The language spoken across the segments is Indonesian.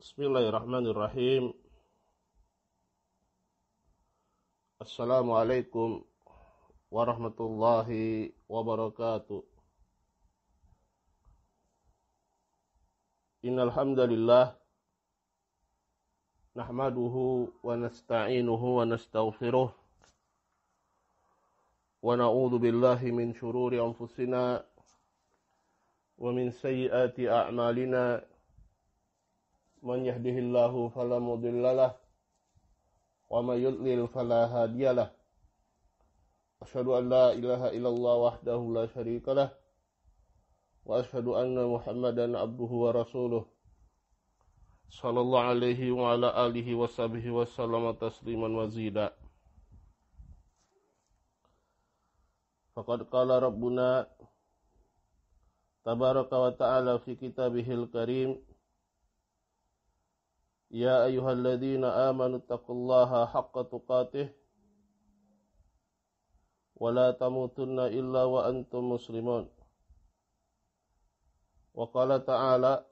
Bismillahirrahmanirrahim. Assalamualaikum warahmatullahi wabarakatuh. Innal hamdalillah nahmaduhu wa nasta'inuhu wa nastaghfiruh wa na'udzu billahi min shururi anfusina wa min sayyiati a'malina. Man yahdihillahu fala mudhillalah wa may yudlil fala hadiyalah. Asyhadu an la ilaha illallah wahdahu la syarikalah wa asyhadu anna Muhammadan abduhu wa rasuluh sallallahu alaihi wa ala alihi wa sahbihi wa sallama tasliman mazida. Faqad qala rabbuna tabaraka wa ta'ala fi kitabihil karim, ya ayyuhalladzina amanu taqullaha haqqa tuqatih wa la tamutunna illa wa antum muslimun. Wa qala ta'ala,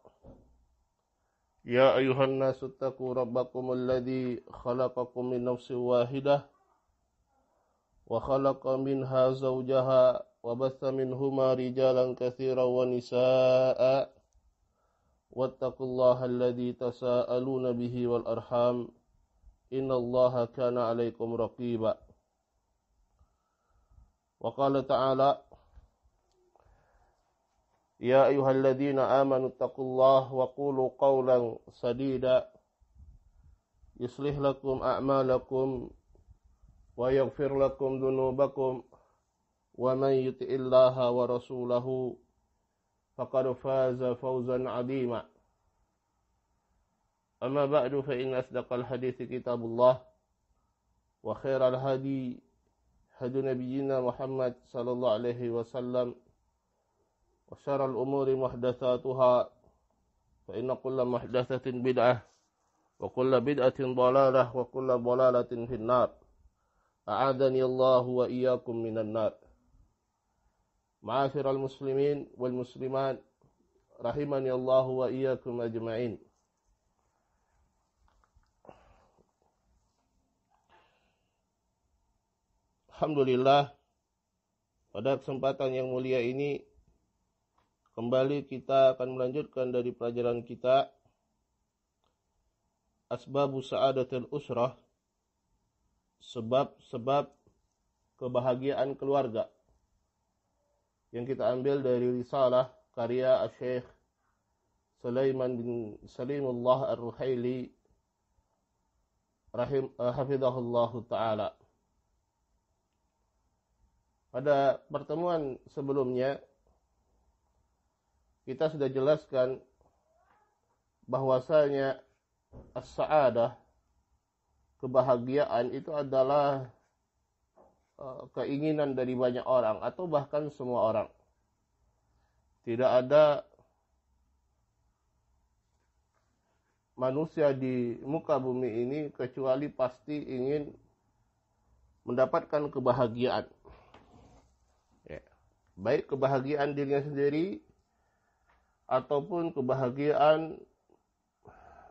ya ayyuhan nasu taqu rabbakumul ladzi khalaqakum min nafsin wahidah wa khalaqa minha zawjaha wa batha minhuma rijalan katsiran wa nisaa'a wattaqullaha alladzi tasaaluna bihi wal arham innallaha kana 'alaikum raqiba. Wa qala ta'ala, ya ayyuhalladzina amanu taqullaha wa qulu qawlan sadida yuslih lakum a'malakum wa yaghfir lakum dhunubakum wa man yuti'illaha wa rasulahu faqad faza fawzan 'azima. Amma ba'du, fa inna asdaqal hadithi kitabullah wa khairal hadi hadi nabiyyina Muhammad sallallahu alaihi wasallam wa syarral umuri muhdatsatuha fa inna kulla muhdatsatin bid'ah wa kulla bid'atin dhalalah wa kulla dhalalatin finnar. A'adani Allah wa iyyakum minan nar. Ma'asyiral muslimin wal muslimat rahimani Allah wa iyyakum ajma'in. Alhamdulillah, pada kesempatan yang mulia ini kembali kita akan melanjutkan dari pelajaran kita Asbabu Sa'adatul Usrah, sebab-sebab kebahagiaan keluarga, yang kita ambil dari risalah karya Syekh Sulaiman bin Salimullah Ar-Ruhaili hafizahullahu ta'ala. Pada pertemuan sebelumnya kita sudah jelaskan bahwasanya as-sa'adah, kebahagiaan itu adalah keinginan dari banyak orang atau bahkan semua orang. Tidak ada manusia di muka bumi ini kecuali pasti ingin mendapatkan kebahagiaan. Ya. Baik kebahagiaan dirinya sendiri ataupun kebahagiaan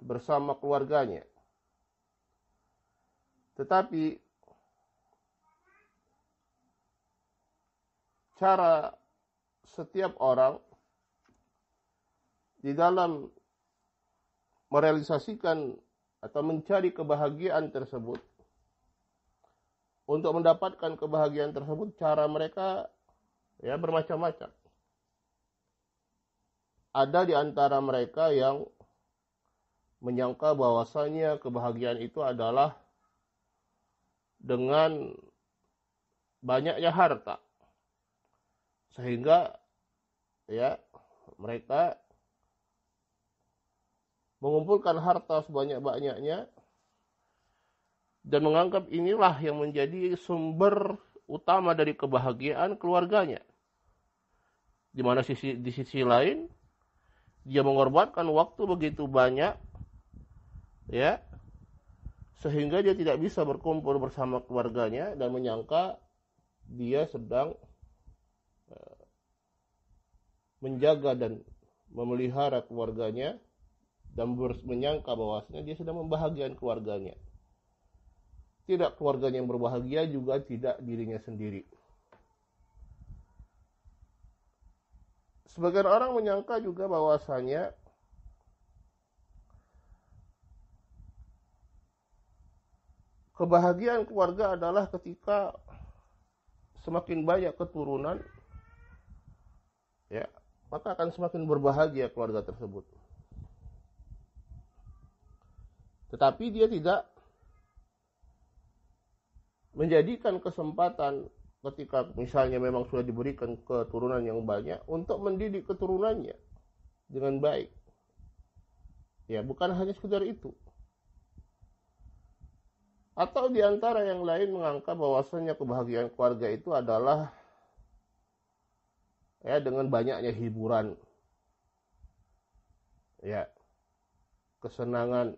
bersama keluarganya. Tetapi cara setiap orang di dalam merealisasikan atau mencari kebahagiaan tersebut, untuk mendapatkan kebahagiaan tersebut, cara mereka ya bermacam-macam. Ada di antara mereka yang menyangka bahwasanya kebahagiaan itu adalah dengan banyaknya harta, sehingga ya mereka mengumpulkan harta sebanyak-banyaknya dan menganggap inilah yang menjadi sumber utama dari kebahagiaan keluarganya. Di mana di sisi lain dia mengorbankan waktu begitu banyak, ya, sehingga dia tidak bisa berkumpul bersama keluarganya dan menyangka dia sedang menjaga dan memelihara keluarganya dan menyangka bahwasanya dia sedang membahagiakan keluarganya. Tidak keluarganya yang berbahagia, juga tidak dirinya sendiri. Sebagian orang menyangka juga bahwasanya kebahagiaan keluarga adalah ketika semakin banyak keturunan, ya, maka akan semakin berbahagia keluarga tersebut. Tetapi dia tidak menjadikan kesempatan ketika misalnya memang sudah diberikan keturunan yang banyak untuk mendidik keturunannya dengan baik. Ya, bukan hanya sekedar itu. Atau di antara yang lain menganggap bahwasanya kebahagiaan keluarga itu adalah ya dengan banyaknya hiburan. Ya, kesenangan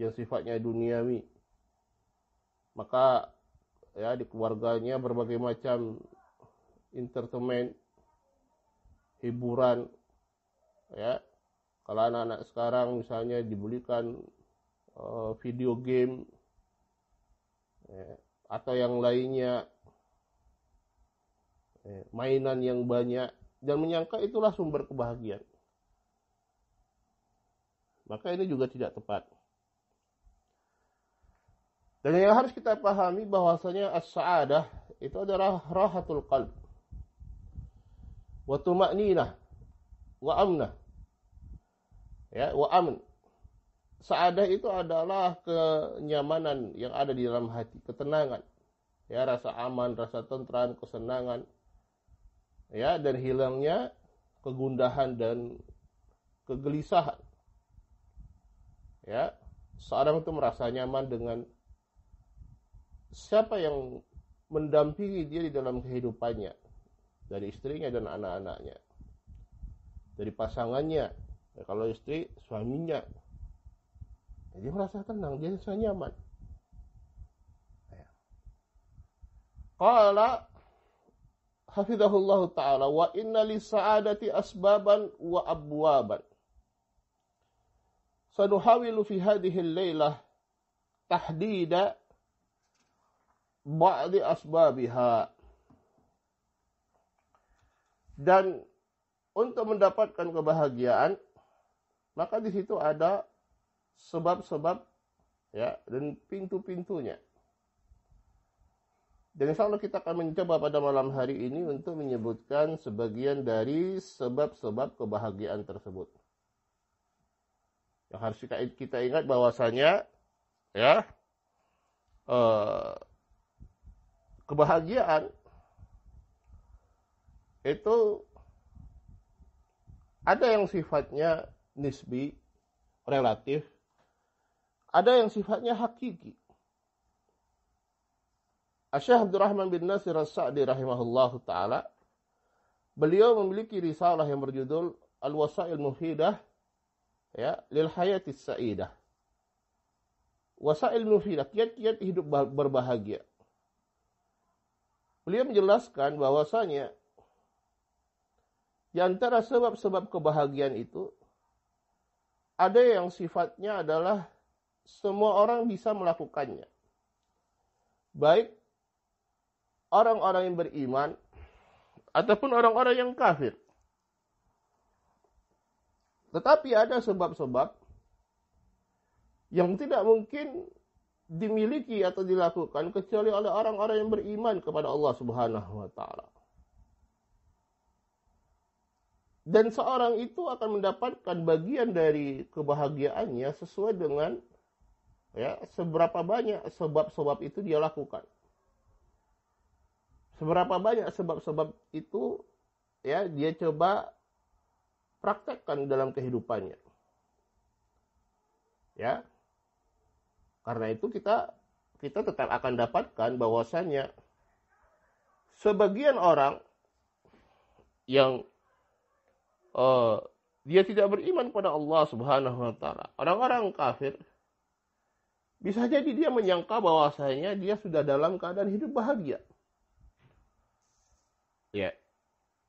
yang sifatnya duniawi. Maka ya di keluarganya berbagai macam entertainment, hiburan, ya. Kalau anak-anak sekarang misalnya dibelikan video game, ya, atau yang lainnya, mainan yang banyak, dan menyangka itulah sumber kebahagiaan. Maka ini juga tidak tepat. Dan yang harus kita pahami bahwasanya as-sa'adah itu adalah rahatul qalb wa tuma'ninah wa amnah. Ya, wa amn. Sa'adah itu adalah kenyamanan yang ada di dalam hati, ketenangan. Ya, rasa aman, rasa tentram, kesenangan. Ya, dan hilangnya kegundahan dan kegelisahan. Ya, seorang itu merasa nyaman dengan siapa yang mendampingi dia di dalam kehidupannya, dari istrinya dan anak-anaknya, dari pasangannya, ya, kalau istri suaminya, ya, dia merasa tenang, dia merasa nyaman. Ya. Qala hafizahullah ta'ala wa inna lis-sa'adati asbaban wa abwaban sanuhawilu fi hadhihi al-lailah tahdida ba'di asbabiha. Dan untuk mendapatkan kebahagiaan, maka di situ ada sebab-sebab, ya, dan pintu-pintunya. Dan insya Allah kita akan mencoba pada malam hari ini untuk menyebutkan sebagian dari sebab-sebab kebahagiaan tersebut. Yang harus kita ingat bahwasanya, ya, kebahagiaan itu ada yang sifatnya nisbi, relatif, ada yang sifatnya hakiki. Syekh Abdurrahman bin Nasir As-Sa'di rahimahullahu ta'ala, beliau memiliki risalah yang berjudul Al-Wasail Mufidah, ya, lil Hayatis Sa'idah. Wasail Mufidah, kiat-kiat hidup berbahagia. Beliau menjelaskan bahwasanya di antara sebab-sebab kebahagiaan itu ada yang sifatnya adalah semua orang bisa melakukannya. Baik orang-orang yang beriman ataupun orang-orang yang kafir. Tetapi ada sebab-sebab yang tidak mungkin dimiliki atau dilakukan kecuali oleh orang-orang yang beriman kepada Allah Subhanahu wa taala. Dan seorang itu akan mendapatkan bagian dari kebahagiaannya sesuai dengan, ya, seberapa banyak sebab-sebab itu dia lakukan. Seberapa banyak sebab-sebab itu, ya, dia coba praktekkan dalam kehidupannya. Ya. Karena itu kita tetap akan dapatkan bahwasannya sebagian orang yang dia tidak beriman pada Allah Subhanahu wa taala, orang-orang kafir, bisa jadi dia menyangka bahwasanya dia sudah dalam keadaan hidup bahagia. Ya.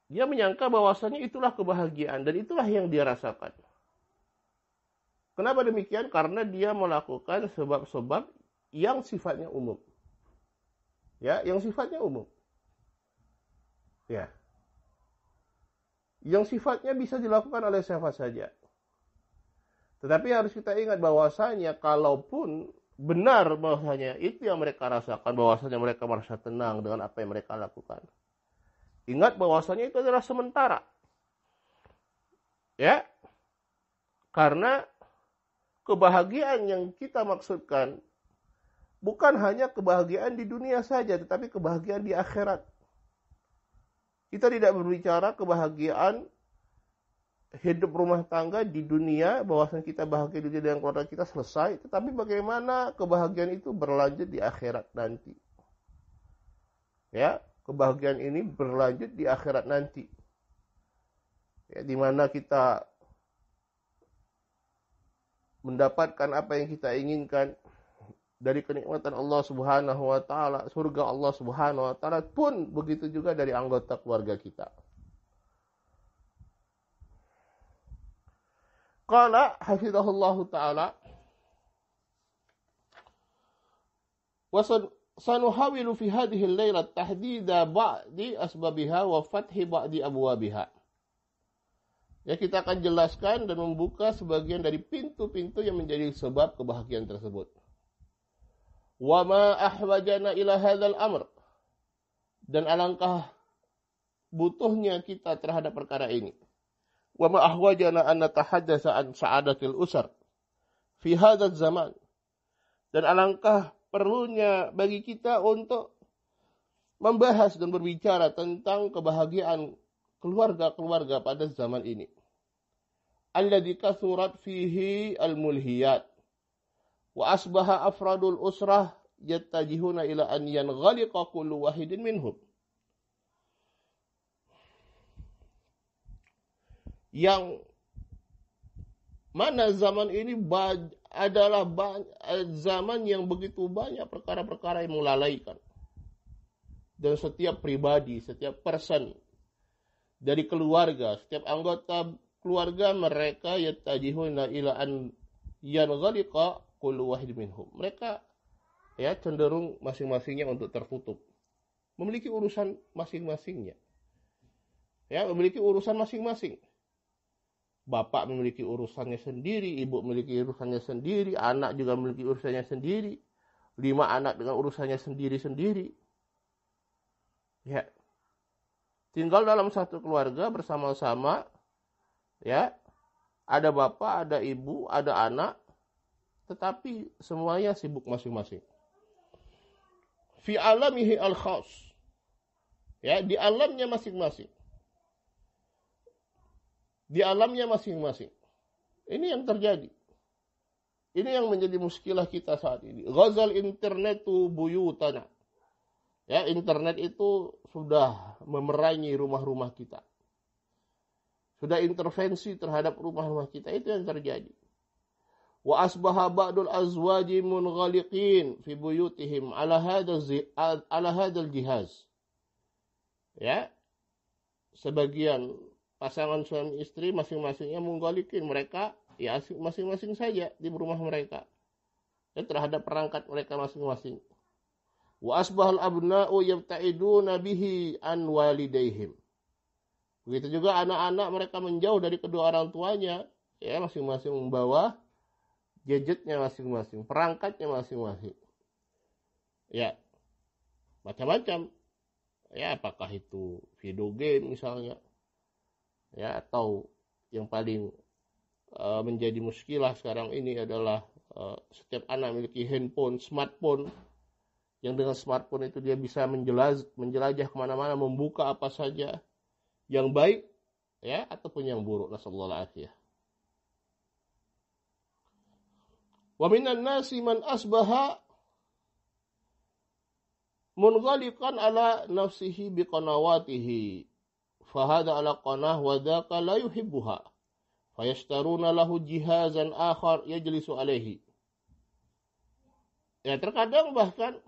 Dia menyangka bahwasanya itulah kebahagiaan dan itulah yang dia rasakan. Kenapa demikian? Karena dia melakukan sebab-sebab yang sifatnya umum. Ya, yang sifatnya umum. Ya. Yang sifatnya bisa dilakukan oleh siapa saja. Tetapi harus kita ingat bahwasanya kalaupun benar bahwasanya itu yang mereka rasakan, bahwasanya mereka merasa tenang dengan apa yang mereka lakukan. Ingat bahwasanya itu adalah sementara. Ya. Karena kebahagiaan yang kita maksudkan bukan hanya kebahagiaan di dunia saja, tetapi kebahagiaan di akhirat. Kita tidak berbicara kebahagiaan hidup rumah tangga di dunia, bahwasanya kita bahagia di dunia dengan keluarga kita selesai, tetapi bagaimana kebahagiaan itu berlanjut di akhirat nanti. Ya, kebahagiaan ini berlanjut di akhirat nanti. Ya, di mana kita mendapatkan apa yang kita inginkan dari kenikmatan Allah Subhanahu wa taala, surga Allah Subhanahu wa taala, pun begitu juga dari anggota keluarga kita. Qala hafizahullahu taala wa sanuhawilu fi hadhihi al-lailah tahdida ba'di asbabiha wa fathi ba'di abwabiha. Ya, kita akan jelaskan dan membuka sebagian dari pintu-pintu yang menjadi sebab kebahagiaan tersebut. Wa ma ahwajana ila hadzal amr. Dan alangkah butuhnya kita terhadap perkara ini. Wa ma ahwajana an natahaddatsa an sa'adatil usar fi hadzal zaman. Dan alangkah perlunya bagi kita untuk membahas dan berbicara tentang kebahagiaan keluarga-keluarga pada zaman ini. Alladzi kathurat fihi al-mulhiyat wa asbaha afradul usrah yattajihuna ila an yanghaliqa kullu wahidin minhum. Yang mana zaman ini adalah zaman yang begitu banyak perkara-perkara yang melalaikan. Dan setiap pribadi, setiap person dari keluarga, setiap anggota keluarga mereka yattajihuna ila an yanghaliqa kullu wahid minhum. Mereka ya cenderung masing-masingnya untuk tertutup. Memiliki urusan masing-masingnya. Ya, memiliki urusan masing-masing. Bapak memiliki urusannya sendiri, ibu memiliki urusannya sendiri, anak juga memiliki urusannya sendiri. 5 anak dengan urusannya sendiri-sendiri. Ya. Tinggal dalam satu keluarga bersama-sama, ya, ada bapak, ada ibu, ada anak, tetapi semuanya sibuk masing-masing. Fi alamihi al-khas, ya, di alamnya masing-masing. Di alamnya masing-masing. Ini yang terjadi. Ini yang menjadi muskilah kita saat ini. Ghazal internetu buyutana. Ya, internet itu sudah memerangi rumah-rumah kita. Sudah intervensi terhadap rumah-rumah kita. Itu yang terjadi. Wa asbaha ba'dul azwaji munghaliqin fi buyutihim ala hadzal jihaz. Ya. Sebagian pasangan suami istri masing-masingnya munghaliqin, mereka ya masing-masing saja di rumah mereka. Ya, terhadap perangkat mereka masing-masing. Wa asbahal abna'u yabta'iduna bihi an walidaihim. Begitu juga anak-anak mereka menjauh dari kedua orang tuanya, ya masing-masing membawa gadgetnya masing-masing, perangkatnya masing-masing. Ya, macam-macam. Ya, apakah itu video game misalnya, ya, atau yang paling menjadi muskilah sekarang ini adalah setiap anak memiliki handphone, smartphone. Yang dengan smartphone itu dia bisa menjelajah kemana-mana, membuka apa saja, yang baik ya ataupun yang buruk. Nasallallahu alaihi. Wa minan nasi man asbaha munghaliqan ala nafsihi biqanawatihi. Fahada ala qanah wa dzaka la yuhibbuha. Fayashtaruna lahu jihazan akhar yajlisu alaihi. Ya, terkadang bahkan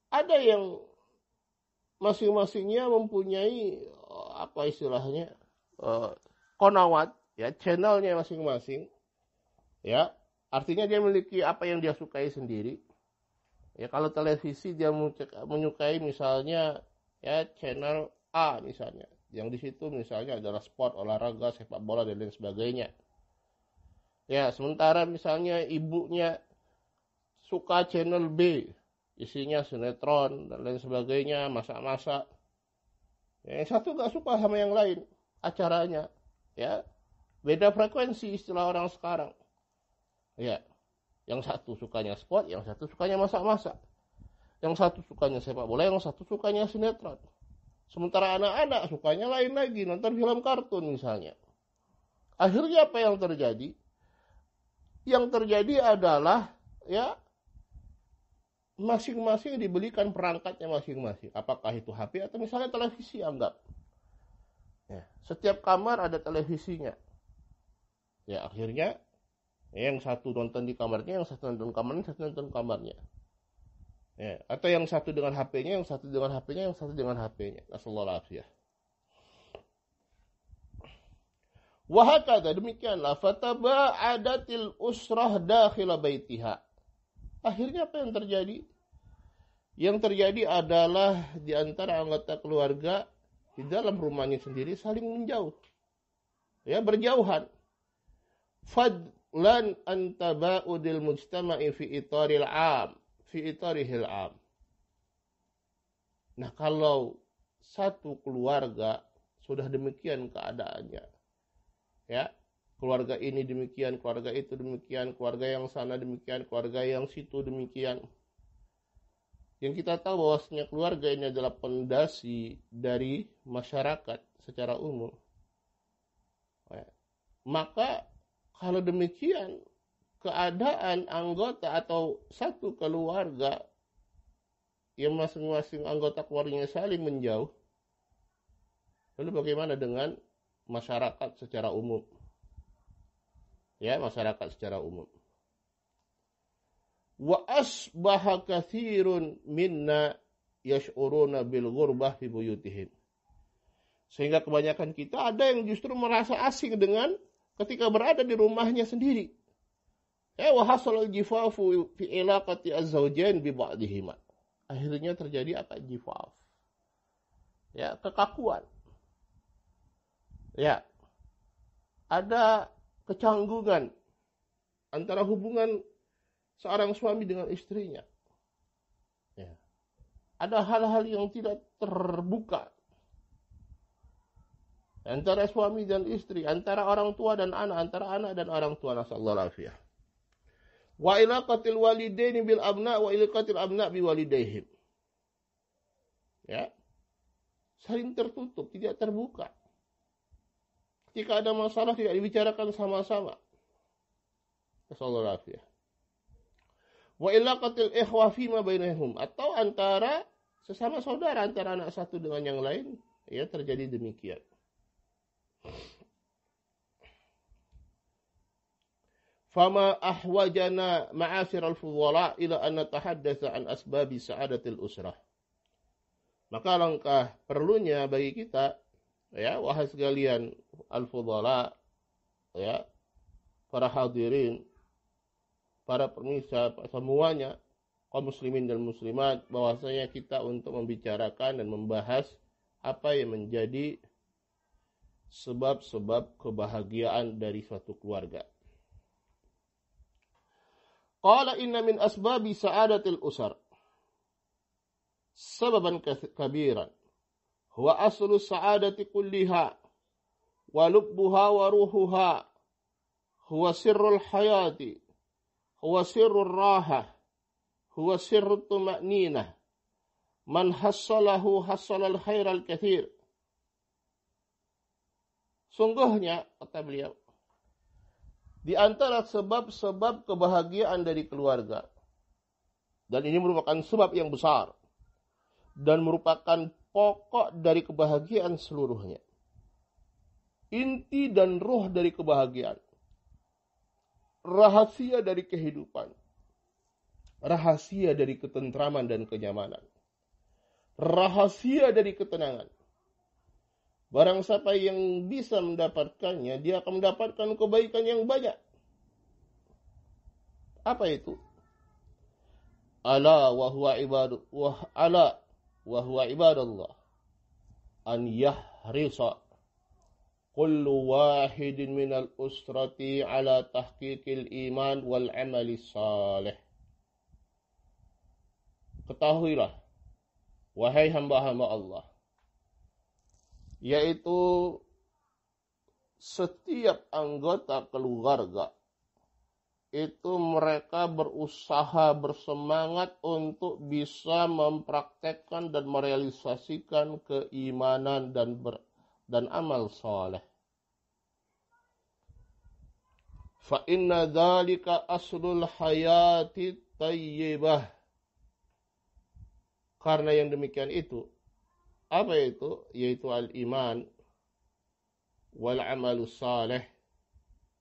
ada yang masing-masingnya mempunyai apa istilahnya qanawat, ya, channelnya masing-masing. Ya, artinya dia memiliki apa yang dia sukai sendiri. Ya, kalau televisi dia menyukai misalnya ya channel A misalnya, yang di situ misalnya adalah sport, olahraga, sepak bola dan lain sebagainya. Ya, sementara misalnya ibunya suka channel B, isinya sinetron dan lain sebagainya, masak-masak. Ya, yang satu gak suka sama yang lain acaranya. Ya, beda frekuensi istilah orang sekarang. Ya, yang satu sukanya sport, yang satu sukanya masak-masak. Yang satu sukanya sepak bola, yang satu sukanya sinetron. Sementara anak-anak sukanya lain lagi, nonton film kartun misalnya. Akhirnya apa yang terjadi? Yang terjadi adalah ya masing-masing dibelikan perangkatnya masing-masing. Apakah itu HP atau misalnya televisi, anggap. Ya, setiap kamar ada televisinya. Ya, akhirnya yang satu nonton di kamarnya, yang satu nonton kamarnya, satu nonton kamarnya. Ya, atau yang satu dengan HP-nya, yang satu dengan HP-nya, yang satu dengan HP-nya. Nasallahu alaihi. Wahakata, demikianlah fataba'adatil usrah dakhila baitiha. Akhirnya apa yang terjadi? Yang terjadi adalah di antara anggota keluarga di dalam rumahnya sendiri saling menjauh. Ya, berjauhan. Fadlan antaba'udil mujtama'i fi itaril 'am, fi itarihil 'am. Nah, kalau satu keluarga sudah demikian keadaannya, ya, keluarga ini demikian, keluarga itu demikian, keluarga yang sana demikian, keluarga yang situ demikian. Yang kita tahu bahwasanya keluarga ini adalah pondasi dari masyarakat secara umum. Ya. Maka kalau demikian keadaan anggota atau satu keluarga yang masing-masing anggota keluarganya saling menjauh, lalu bagaimana dengan masyarakat secara umum? Ya, masyarakat secara umum. Wa asbaha katsirun minna yash'uruna bil ghurbah fi buyutihim. Sehingga kebanyakan kita ada yang justru merasa asing dengan ketika berada di rumahnya sendiri. Wa hasal jifafu fi ilaqati az-zawjain bi ba'dihima. Akhirnya terjadi apa? Jifaf. Ya, kekakuan. Ya. Ada kecanggungan antara hubungan seorang suami dengan istrinya. Ya. Ada hal-hal yang tidak terbuka antara suami dan istri, antara orang tua dan anak, antara anak dan orang tua. Nasallahu alaihi. Wa ilaqatil walidaini bil abna wa ilaqatil abna bi walidaihim. Ya. Saling tertutup, tidak terbuka. Ketika ada masalah tidak dibicarakan sama-sama. Nasallahu alaihi. Wa ilaqatil ikhwa fima bainahum, atau antara sesama saudara, antara anak satu dengan yang lain, ya, terjadi demikian. Fama ahwajana ma'asir al-fudhala ila an natahaddatsa an asbabi sa'adatil usrah. Maka langkah perlunya bagi kita, ya, wahai sekalian al-fudhala, ya, para hadirin, para pemirsa semuanya, kaum muslimin dan muslimat, bahwasanya kita untuk membicarakan dan membahas apa yang menjadi sebab-sebab kebahagiaan dari suatu keluarga. Qala inna min asbabi sa'adatil usar sababan kabiran huwa aslu sa'adati kulliha wa lubbuha wa ruhuha huwa sirrul hayati huwa sirrul raha huwa sirrul tuma'ninah man hassalahu hassalal khairal kathir. Sungguhnya, kata beliau, di antara sebab-sebab kebahagiaan dari keluarga, dan ini merupakan sebab yang besar, dan merupakan pokok dari kebahagiaan seluruhnya, inti dan ruh dari kebahagiaan, rahasia dari kehidupan, rahasia dari ketentraman dan kenyamanan, rahasia dari ketenangan. Barang siapa yang bisa mendapatkannya, dia akan mendapatkan kebaikan yang banyak. Apa itu? Ala wa huwa ibadallah an yahrisa kullu wahidin minal usrati ala tahqiqil iman wal amali salih. Ketahuilah, wahai hamba-hamba Allah, yaitu setiap anggota keluarga itu mereka berusaha bersemangat untuk bisa mempraktekkan dan merealisasikan keimanan dan amal saleh. Fa inna dzalika aslul hayati thayyibah. Karena yang demikian itu, apa itu? Yaitu al-iman wal amalus saleh.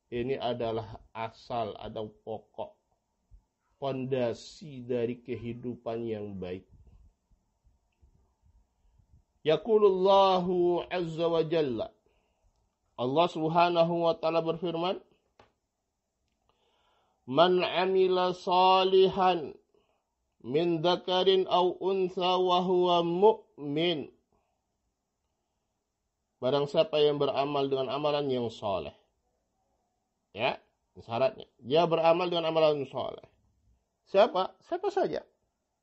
Ini adalah asal atau pokok, fondasi dari kehidupan yang baik. Yaqulullahu azza wa jalla. Allah Subhanahu wa taala berfirman, "Man 'amila salihan min dzakarin aw untha wa huwa mu'min." Barang siapa yang beramal dengan amalan yang saleh. Ya, syaratnya. Dia beramal dengan amalan saleh. Siapa? Siapa saja.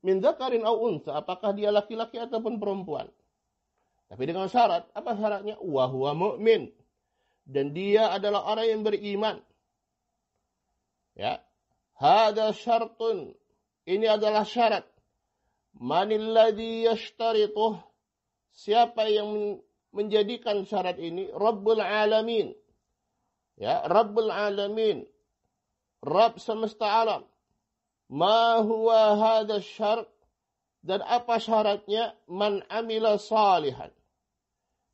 Min dzakarin aw untha, apakah dia laki-laki ataupun perempuan. Tapi dengan syarat, apa syaratnya? Wa huwa mu'min. Dan dia adalah orang yang beriman. Ya. Hada syartun. Ini adalah syarat. Manilladzi yashtarituh. Siapa yang menjadikan syarat ini? Rabbul alamin. Ya, Rabbul alamin. Rabb semesta alam. Ma huwa hadha syarat? Dan apa syaratnya? Man amila salihan.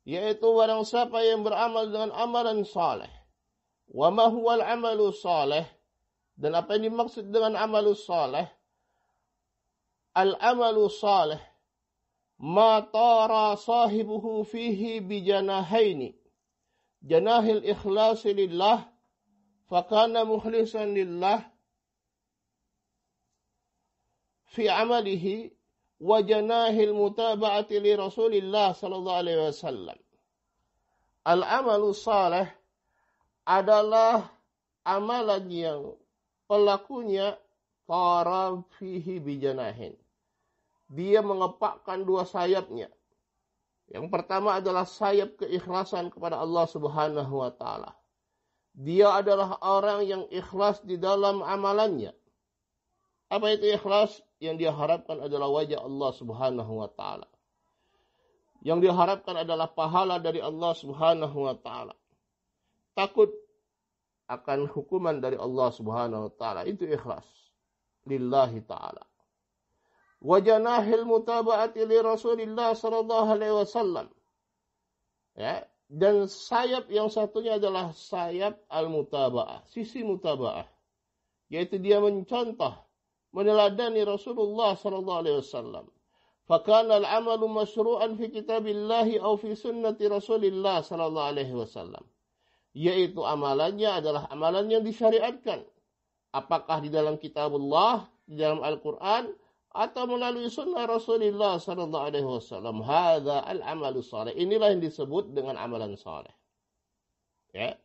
Yaitu barang siapa yang beramal dengan amalan saleh. Wa ma huwal amalu saleh. Dan apa yang dimaksud dengan amalus saleh? Al-amalu saleh ma tara sahibuhu fihi bijanahaini. Janahil ikhlasi lillah fakana mukhlisan lillah fi amalihi wa janahil mutaba'ati li Rasulillah sallallahu alaihi wasallam. Al-amalu salih adalah amalan yang pelakunya tara fihi bijanahin. Dia mengepakkan dua sayapnya. Yang pertama adalah sayap keikhlasan kepada Allah Subhanahu wa taala. Dia adalah orang yang ikhlas di dalam amalannya. Apa itu ikhlas? Yang dia harapkan adalah wajah Allah Subhanahu wa taala. Yang diharapkan adalah pahala dari Allah Subhanahu wa taala. Takut akan hukuman dari Allah Subhanahu wa taala, itu ikhlas lillahi taala. Wajanahil mutaba'ati li Rasulillah sallallahu alaihi wasallam. Ya, dan sayap yang satunya adalah sayap al-mutaba'ah, sisi mutaba'ah, yaitu dia mencontoh, meneladani Rasulullah sallallahu alaihi wasallam. Fakana al-amalu masyru'an fi kitabillahi aw fi sunnati Rasulillah sallallahu alaihi wasallam. Yaitu amalannya adalah amalan yang disyariatkan. Apakah di dalam kitabullah, di dalam Al-Quran, atau melalui sunnah Rasulullah sallallahu alaihi wasallam. Hadza al-amalu saleh. Inilah yang disebut dengan amalan saleh. Ya.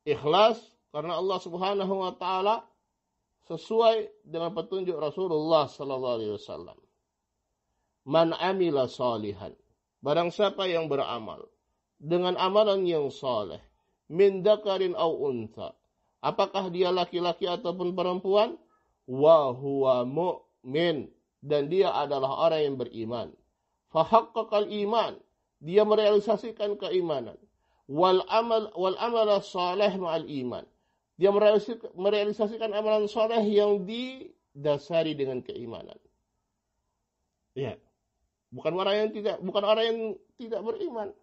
Ikhlas karena Allah Subhanahu wa taala sesuai dengan petunjuk Rasulullah sallallahu alaihi wasallam. Man amila salihan. Barang siapa yang beramal dengan amalan yang saleh, min dzakarin aw untha. Apakah dia laki-laki ataupun perempuan? Wa huwa mu'min, dan dia adalah orang yang beriman. Fahaqqaqal iman, dia merealisasikan keimanan. Wal amal salih ma'al iman, dia merealisasikan amalan saleh yang didasari dengan keimanan. Ya, bukan orang yang tidak beriman.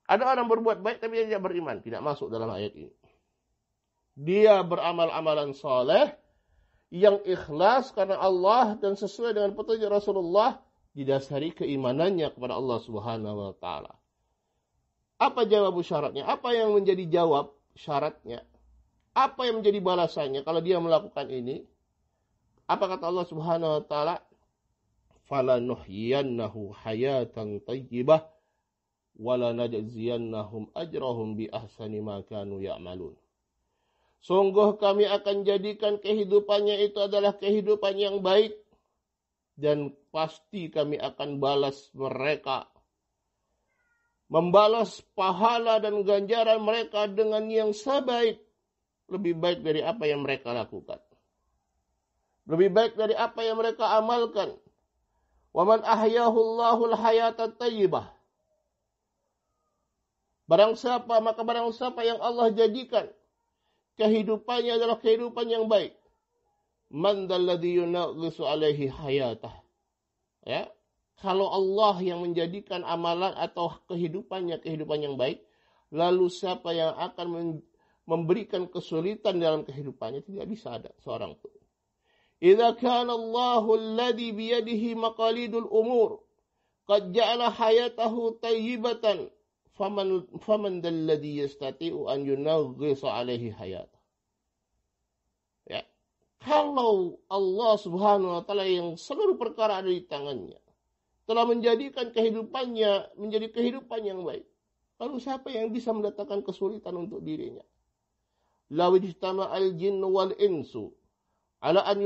Ada orang berbuat baik tapi dia tidak beriman, tidak masuk dalam ayat ini. Dia beramal amalan saleh yang ikhlas karena Allah dan sesuai dengan petunjuk Rasulullah, didasari keimanannya kepada Allah Subhanahu wa taala. Apa jawab syaratnya? Apa yang menjadi jawab syaratnya? Apa yang menjadi balasannya kalau dia melakukan ini? Apa kata Allah Subhanahu wa taala? Falanuhyiyannahu hayatan thayyibah walanajziyannahum ajrahum bi ahsani ma kanu ya'malun. Sungguh kami akan jadikan kehidupannya itu adalah kehidupan yang baik dan pasti kami akan balas mereka, membalas pahala dan ganjaran mereka dengan yang sebaik, lebih baik dari apa yang mereka lakukan, lebih baik dari apa yang mereka amalkan. Wa man ahyahu Allahul hayata thayyibah. Barang siapa yang Allah jadikan kehidupannya adalah kehidupan yang baik. Man dalladhi yunaghisu alaihi hayatah. Ya. Kalau Allah yang menjadikan amalan atau kehidupannya kehidupan yang baik, lalu siapa yang akan memberikan kesulitan dalam kehidupannya? Tidak bisa ada seorang pun. Idza kana Allahu alladhi biyadihi maqalidul umur qad ja'ala hayatahu thayyibatan faman dalladhi yastati'u an yunaghisa alaihi hayatah. Ya. Kalau Allah Subhanahu wa taala yang seluruh perkara ada di tangannya telah menjadikan kehidupannya menjadi kehidupan yang baik, lalu siapa yang bisa mendatangkan kesulitan untuk dirinya? Law ijtama'al jinnu wal insu ala an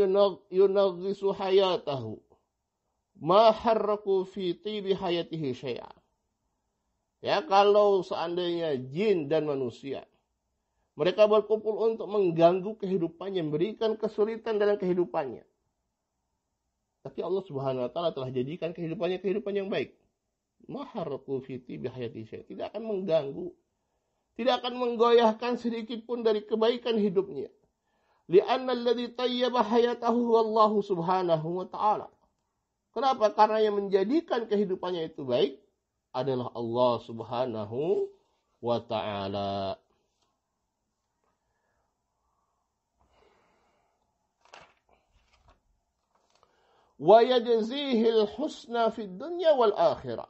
yunaghisu hayatahu ma harraku fi tibi hayatihi syai'a. Ya, kalau seandainya jin dan manusia mereka berkumpul untuk mengganggu kehidupannya, memberikan kesulitan dalam kehidupannya, tapi Allah Subhanahu wa taala telah jadikan kehidupannya kehidupan yang baik. Ma harraku fi tibi hayatihi syai'a, tidak akan mengganggu, tidak akan menggoyahkan sedikit pun dari kebaikan hidupnya. Li'anna alladhi tayyaba hayatahu wallahu subhanahu wa ta'ala. Kenapa? Karena yang menjadikan kehidupannya itu baik adalah Allah Subhanahu wa ta'ala. Wa yajzihil husna fid dunya wal akhirah.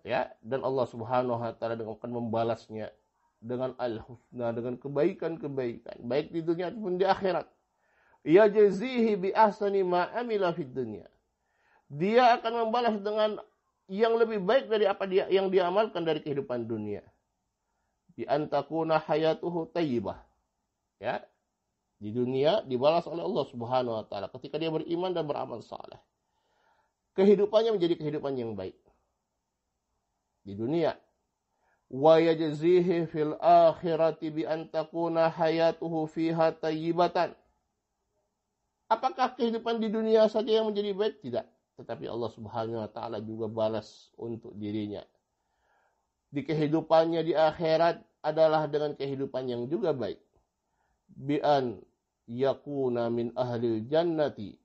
Ya, dan Allah Subhanahu wa ta'ala akan membalasnya dengan al-husna, dengan kebaikan-kebaikan, baik di dunia ataupun di akhirat. Yajzihi bi ahsani ma amila fid dunya. Dia akan membalas dengan yang lebih baik dari apa yang dia amalkan dari kehidupan dunia. Bi antakuna hayatuhu thayyibah. Ya. Di dunia dibalas oleh Allah Subhanahu wa taala ketika dia beriman dan beramal saleh. Kehidupannya menjadi kehidupan yang baik. Di dunia. Wa yajzihi fil akhirati bi an takuna hayatuhu fiha thayyibatan. Apakah kehidupan di dunia saja yang menjadi baik? Tidak. Tetapi Allah Subhanahu wa taala juga balas untuk dirinya. Di kehidupannya di akhirat adalah dengan kehidupan yang juga baik. Bi an yakuna min ahlil jannati,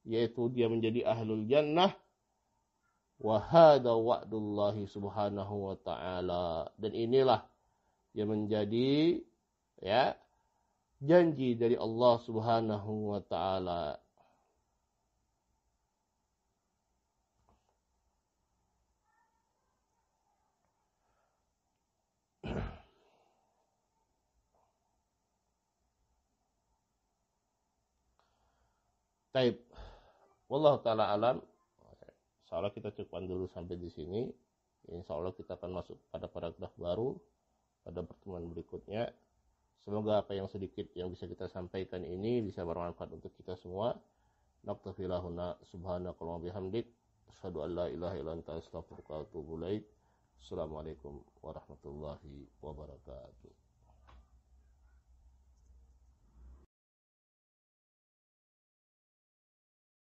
yaitu dia menjadi ahlul jannah. Wa hadza wa'dullahi Subhanahu wa taala, dan inilah yang menjadi ya janji dari Allah Subhanahu wa taala. Baik. Wallahu taala alam. Insyaallah kita cukupkan dulu sampai di sini. Insyaallah kita akan masuk pada paragraf baru pada pertemuan berikutnya. Semoga apa yang sedikit yang bisa kita sampaikan ini bisa bermanfaat untuk kita semua. Naqtafilahuna subhanakallahumma bihamdik asyhadu an la ilaha illa anta astaghfiruka wa atubu ilaik. Assalamualaikum warahmatullahi wabarakatuh.